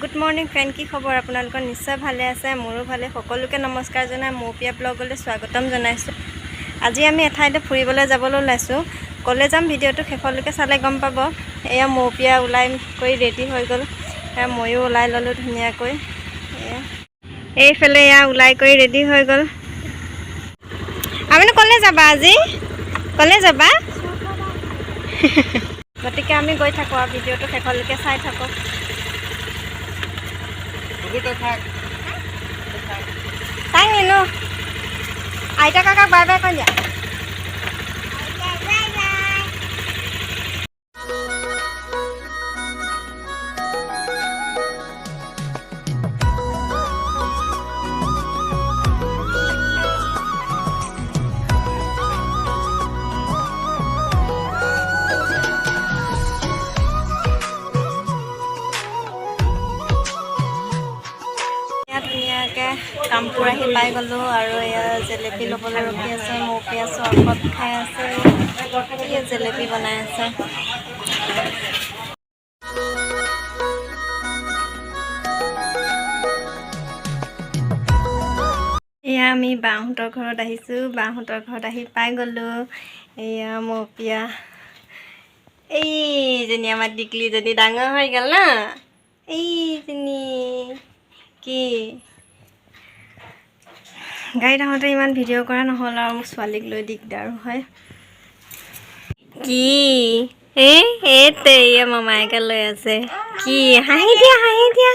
Good morning friend, কি খবৰ? আপোনালোকৰ নিশ্চয় ভালে আছে, মোৰো ভালে। সকলোকে নমস্কাৰ জনাই মৌপিয়া ব্লগলৈ স্বাগতম জনাইছোঁ। আজি আমি এঠাইতে ফুৰিবলৈ যাবলৈ ওলাইছোঁ। ক'লৈ যাম ভিডিঅ'টো শেষলৈকে চালে গম পাব। এয়া মৌপিয়া ওলাই কৰি ৰেডি হৈ গ'ল, ময়ো ওলাই ল'লোঁ ধুনীয়াকৈ। এইফালে এয়া ওলাই কৰি ৰেডি হৈ গ'ল। আপুনি ক'লৈ যাবা আজি? ক'লৈ যাবা? গতিকে আমি গৈ থাকোঁ আৰু ভিডিঅ'টো শেষলৈকে চাই থাকক। Thank you. Aita kakak bye-bye kan ya? Kampur আহি পাই গ'লোঁ আৰু এয়া জেলেপি ল'বলৈ ৰখি আছে। মৌপিয়া চৰবত খাই আছে, জেলেপি বনাই আছে। এয়া আমি বাহঁতৰ ঘৰত আহিছোঁ। বাহঁতৰ ঘৰত আহি পাই গ'লোঁ। এয়া মৌপিয়া, এইজনী আমাৰ টিকলিজনী ডাঙৰ হৈ গ'ল ন। এইজনী কি গাড়ীত আহোঁতে ইমান ভিডিঅ' কৰা নহ'ল আৰু মোৰ ছোৱালীক লৈ দিগদাৰো হয়। কি এইতে মামায়েকে লৈ আছে। কি হাঁহি দিয়া, হাঁহি দিয়া।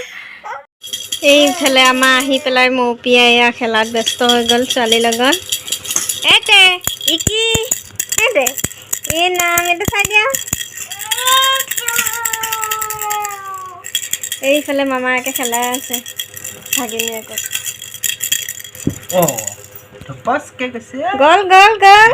এইফালে আমাৰ আহি পেলাই মৌপিয়া এয়া খেলাত ব্যস্ত হৈ গ'ল ছোৱালীৰ লগত। এইতে ইকি এইতে এই নাম এইটো চাই দিয়া। এইফালে মামায়েকে খেলাই আছে ভাগিনীয়েকক। গ'ল গ'ল গ'ল।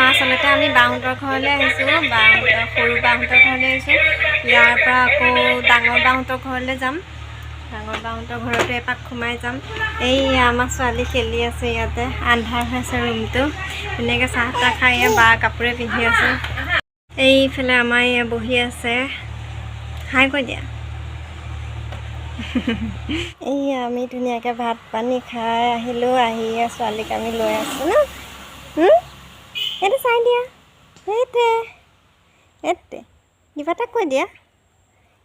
আচলতে আমি বাহঁতৰ ঘৰলৈ আহিছোঁ, সৰু বাহঁতৰ ঘৰলৈ আহিছোঁ। ইয়াৰ পৰা আকৌ ডাঙৰ বাহঁতৰ ঘৰলৈ যাম। ডাঙৰ বাহঁতৰ ঘৰতো এপাক সোমাই যাম। এই আমাৰ ছোৱালী খেলি আছে ইয়াতে, আন্ধাৰ হৈ আছে ৰুমটো। ধুনীয়াকৈ চাহ তাহ খাই বা কাপোৰে পিন্ধি আছে। এইফালে আমাৰ এয়া বহি আছে। হাই কৈ দিয়া। এইয়া আমি ধুনীয়াকৈ ভাত পানী খাই আহিলোঁ। আহি ছোৱালীক আমি লৈ আছোঁ ন। এইটো চাই দিয়া। এইতে এইতে কিবা এটা কৈ দিয়া,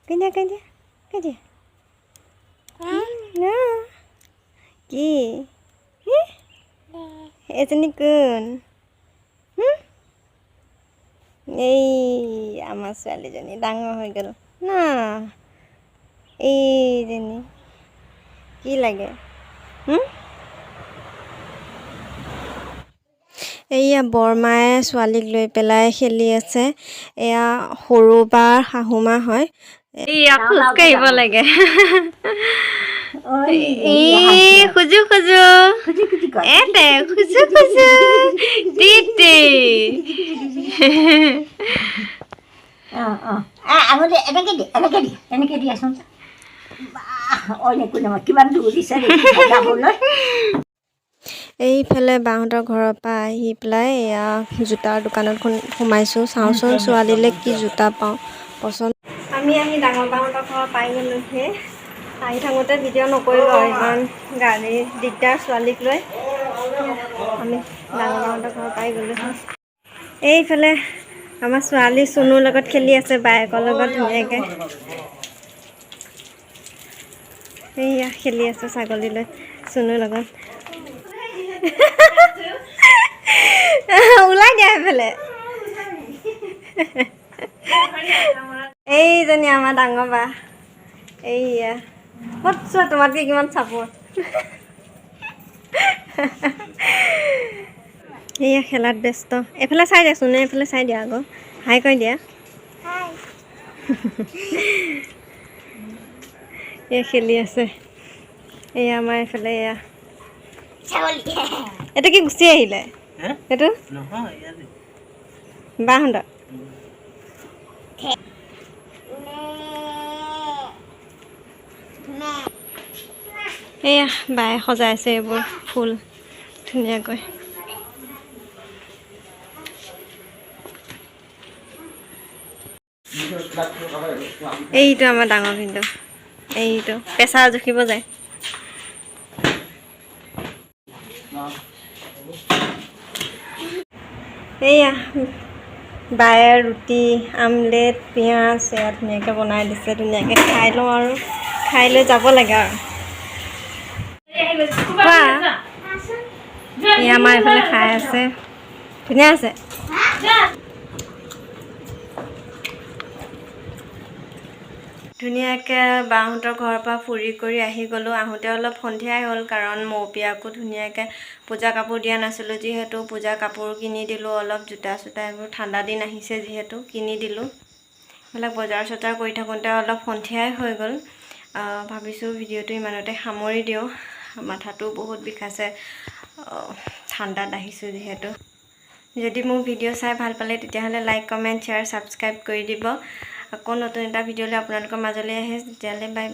কৈ দিয়া, কৈ দিয়া, কৈ দিয়া। কি এজনী কোন? এই আমাৰ ছোৱালীজনী ডাঙৰ হৈ গ'ল ন। এইজনী কি লাগে? এইয়া বৰমায়ে ছোৱালীক লৈ পেলাই খেলি আছে। এয়া সৰু বাৰ শাহুমা হয়। এয়া খোজ কাঢ়িব লাগে। খোজো খোজো এতে খোজো খোজো দিতে। এনেকে দিয়াচোন। কিমান দূৰ দিছে যাবলৈ। এইফালে বাহঁতৰ ঘৰৰ পৰা আহি পেলাই এয়া জোতাৰ দোকানত সোমাইছোঁ। চাওঁচোন ছোৱালীলৈ কি জোতা পাওঁ পচন্দ। আমি আহি ডাঙৰ বাহঁতৰ ঘৰ পাই গ'লোহি। আহি থাকোঁতে ভিডিঅ' নকৰিলোঁ আৰু ইমান গাড়ী দিগদাৰ ছোৱালীক লৈ। আমি ডাঙৰ বাহঁতৰ ঘৰ পাই গ'লোহি। এইফালে আমাৰ ছোৱালী চুনুৰ লগত খেলি আছে, বায়েকৰ লগত ধুনীয়াকৈ। এইয়া খেলি আছে ছাগলী লৈ চুনুৰ লগত। ওলাই দিয়া সেইফালে। এইজনী আমাৰ ডাঙৰ বা। এইয়া ক'ত চোৱা তোমাতকৈ কিমান চাপৰ। এইয়া খেলাত ব্যস্ত। এইফালে চাই দিয়াচোন, এইফালে চাই দিয়া আকৌ, হাই কৈ দিয়া। এয়া খেলি আছে। এয়া আমাৰ এইফালে এয়া এইটো কি গুচি আহিলে এইটো বাহঁতৰ এয়া বায়ে সজাইছে এইবোৰ ফুল ধুনীয়াকৈ এইটো আমাৰ ডাঙৰ ভিনদেউ এইটো প্ৰেছাৰ জুখিব যায় এইয়া বায়ে ৰুটি আমলেট পিঁয়াজ এয়া ধুনীয়াকৈ বনাই দিছে ধুনীয়াকৈ খাই লওঁ আৰু খাই লৈ যাব লাগে আৰু কোৱা এয়া আমাৰ এইফালে খাই আছে ধুনীয়া আছে ধুনীয়াকৈ বাহঁতৰ ঘৰৰ পৰা ফুৰি কৰি আহি গ'লোঁ আহোঁতে অলপ সন্ধিয়াই হ'ল কাৰণ মৌপিয়াকো ধুনীয়াকৈ পূজা কাপোৰ দিয়া নাছিলোঁ যিহেতু পূজা কাপোৰ কিনি দিলোঁ অলপ জোতা চোতা এইবোৰ ঠাণ্ডা দিন আহিছে যিহেতু কিনি দিলোঁ এইবিলাক বজাৰ চজাৰ কৰি থাকোঁতে অলপ সন্ধিয়াই হৈ গ'ল ভাবিছোঁ ভিডিঅ'টো ইমানতে সামৰি দিওঁ মাথাটো বহুত বিষাইছে ঠাণ্ডাত আহিছোঁ যিহেতু যদি মোৰ ভিডিঅ' চাই ভাল পালে তেতিয়াহ'লে লাইক কমেণ্ট শ্বেয়াৰ ছাবস্ক্ৰাইব কৰি দিব আকৌ নতুন এটা ভিডিঅ'লৈ আপোনালোকৰ মাজলৈ আহে তেতিয়াহ'লে বাই বাই